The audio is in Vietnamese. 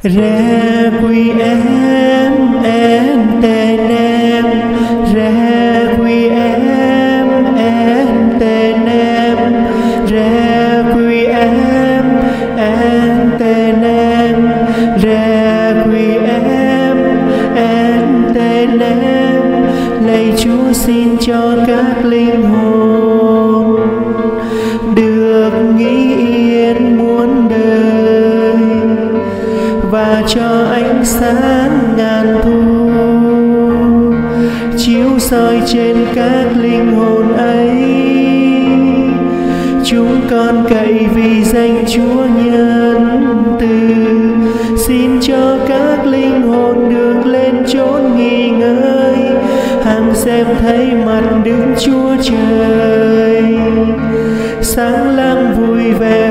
Requiem etenem, Requiem etenem, Requiem etenem, Requiem etenem. Lạy Chúa xin cho các linh hồn được nghỉ yên muôn đời và cho ánh sáng ngàn thu chiếu soi trên các linh hồn ấy. Chúng con cậy vì danh Chúa nhân từ, xin cho các linh hồn được lên chốn nghỉ ngơi, hằng xem thấy mặt Đức Chúa Trời. Sáng láng vui vẻ